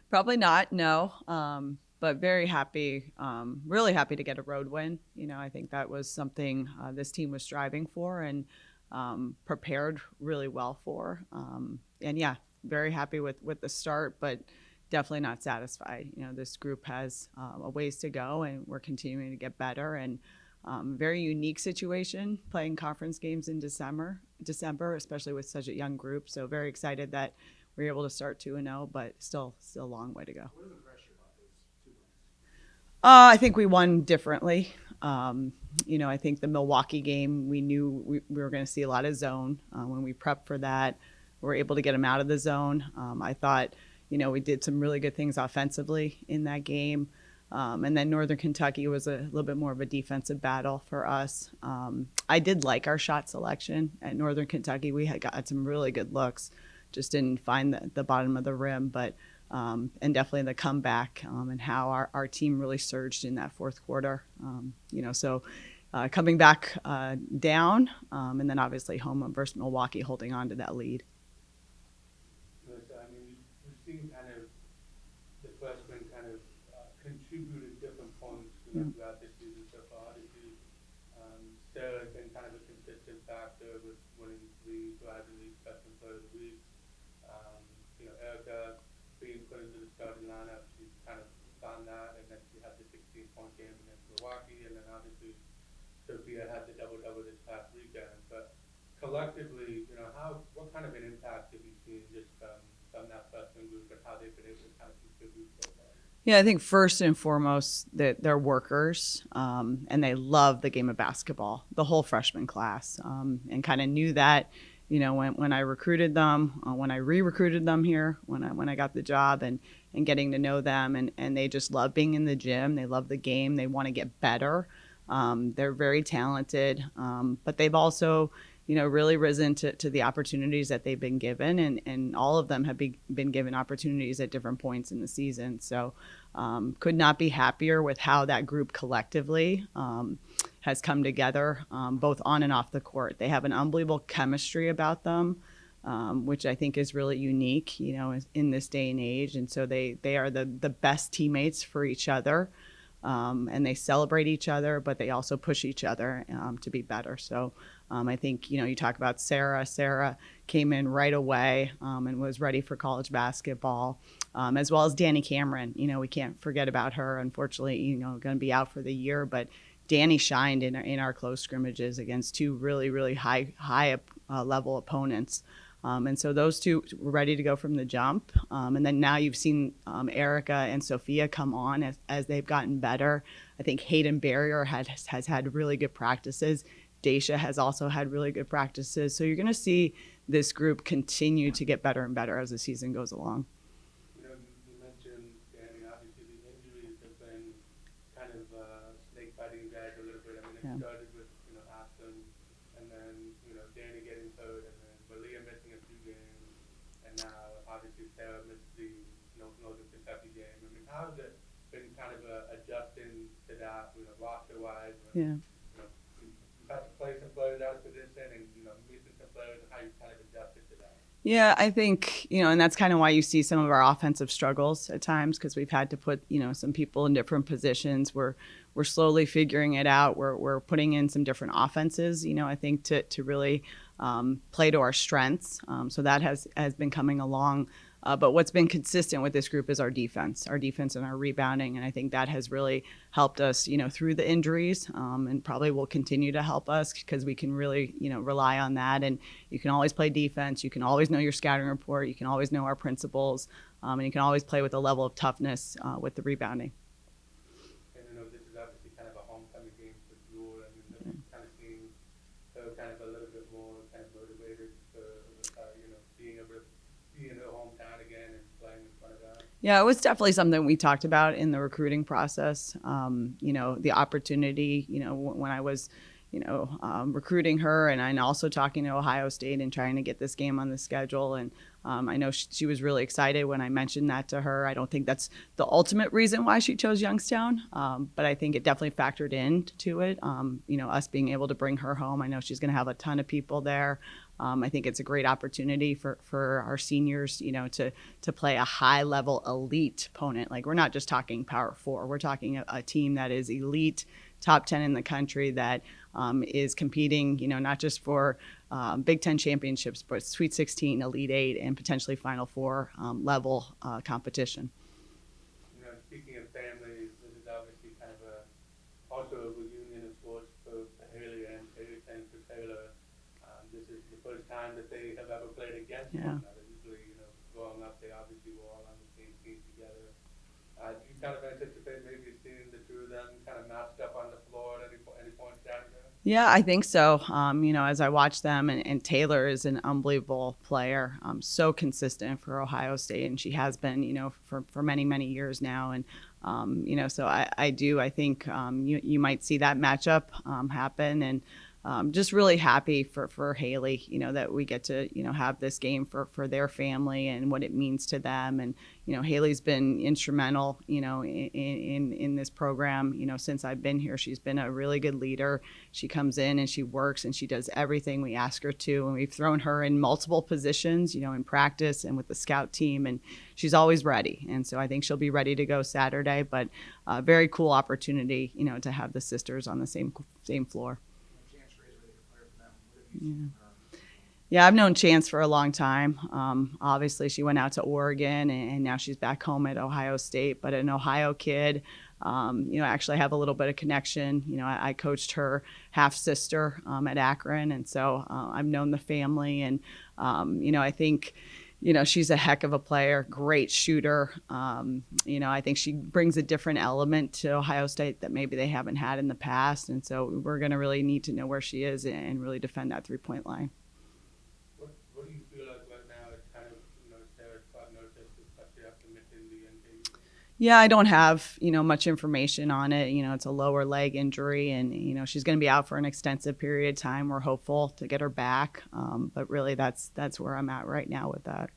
Probably not, no. But very happy, really happy to get a road win. I think that was something this team was striving for and prepared really well for. And yeah, very happy with the start, but definitely not satisfied. This group has a ways to go, and we're continuing to get better. And very unique situation playing conference games in December, especially with such a young group. So very excited that we were able to start 2-0, but still a long way to go. What is the pressure about those two wins? I think we won differently. I think the Milwaukee game, we knew we were going to see a lot of zone. When we prepped for that, we were able to get them out of the zone. I thought, we did some really good things offensively in that game. And then Northern Kentucky was a little bit more of a defensive battle for us. I did like our shot selection at Northern Kentucky. We had got some really good looks, just didn't find the bottom of the rim, but and definitely the comeback and how our team really surged in that fourth quarter. So coming back down, and then obviously home versus Milwaukee holding on to that lead. I mean, we've seen kind of the freshmen kind of contribute at different points throughout the season so far. Obviously, Sarah has been kind of a consistent factor with winning the Driving League Freshman Player of the Week. Erica being put into the starting lineup, she's kind of found that, and then she had the 16-point game against Milwaukee, and then obviously Sophia had the double-double this past weekend. But collectively, what kind of an impact have you seen just from that freshman group and how they've been able to kind of contribute so far? Yeah, I think first and foremost that they're workers, and they love the game of basketball, the whole freshman class, and kind of knew that, when I recruited them, when I re-recruited them here, when I got the job, and getting to know them, and they just love being in the gym. They love the game. They want to get better. They're very talented, but they've also, really risen to the opportunities that they've been given, and all of them have been given opportunities at different points in the season. So could not be happier with how that group collectively has come together, both on and off the court. They have an unbelievable chemistry about them, which I think is really unique, in this day and age. And so they are the best teammates for each other. And they celebrate each other, but they also push each other to be better. So I think, you talk about Sarah. Sarah came in right away and was ready for college basketball, as well as Danny Cameron. We can't forget about her. Unfortunately, going to be out for the year, but Danny shined in our close scrimmages against two really, really high level opponents. And so those two were ready to go from the jump. And then now you've seen Erica and Sophia come on as they've gotten better. I think Hayden Barrier has had really good practices. Daisha has also had really good practices. So you're going to see this group continue to get better and better as the season goes along. You mentioned, Danny, obviously the injuries have been kind of snake biting you guys a little bit. I mean, it started with, Aspen, and then, Danny getting hurt, and then Malia missing a few games, and now obviously Sarah missed the Northern Kentucky game. I mean, how has it been kind of adjusting to that, roster-wise? Yeah. You've had to play some players out of position and, missing some players, and how you kind of adjusted to that. Yeah, I think, and that's kind of why you see some of our offensive struggles at times, because we've had to put, some people in different positions. We're slowly figuring it out. We're putting in some different offenses, I think to really play to our strengths. So that has been coming along. But what's been consistent with this group is our defense and our rebounding. And I think that has really helped us, through the injuries, and probably will continue to help us because we can really, rely on that. And you can always play defense. You can always know your scouting report. You can always know our principles. And you can always play with a level of toughness with the rebounding. And this is obviously kind of a homecoming game for Jewel. I mean, kind of seeing her kind of a little bit more kind of motivated for, being able to be in her hometown again and playing in front of that. Yeah, it was definitely something we talked about in the recruiting process. The opportunity, when I was, recruiting her, and also talking to Ohio State and trying to get this game on the schedule. And I know she was really excited when I mentioned that to her. I don't think that's the ultimate reason why she chose Youngstown, but I think it definitely factored into it. Us being able to bring her home. I know she's going to have a ton of people there. I think it's a great opportunity for our seniors, to play a high level elite opponent. Like, we're not just talking Power Four. We're talking a team that is elite, top 10 in the country, that is competing, not just for Big Ten championships, but Sweet 16, Elite Eight, and potentially Final Four level competition. Speaking of families, this is obviously kind of also a reunion of sorts for Haley and for Taylor. This is the first time that they have ever played against one another. Usually, growing up, they obviously were all on the same team together. Do you kind of anticipate maybe seeing the two of them kind of matched up on the floor at any point Saturday? Yeah, I think so. As I watch them, and Taylor is an unbelievable player, so consistent for Ohio State, and she has been, for many, many years now. And, so I think you might see that matchup happen. And just really happy for Haley, that we get to, have this game for their family and what it means to them. And, Haley's been instrumental, in this program, since I've been here. She's been a really good leader. She comes in and she works and she does everything we ask her to. And we've thrown her in multiple positions, in practice and with the scout team, and she's always ready. And so I think she'll be ready to go Saturday, but a very cool opportunity, to have the sisters on the same floor. Yeah, I've known Chance for a long time. Obviously, she went out to Oregon, and now she's back home at Ohio State, but an Ohio kid. Actually I have a little bit of connection. I coached her half-sister at Akron, and so I've known the family. And, I think, she's a heck of a player, great shooter. I think she brings a different element to Ohio State that maybe they haven't had in the past. And so we're going to really need to know where she is and really defend that three-point line. What do you feel like right now? It's kind of, Sarah's prognosis, especially after missing the NKU? Yeah, I don't have, much information on it. It's a lower leg injury, and, she's going to be out for an extensive period of time. We're hopeful to get her back. But really that's where I'm at right now with that.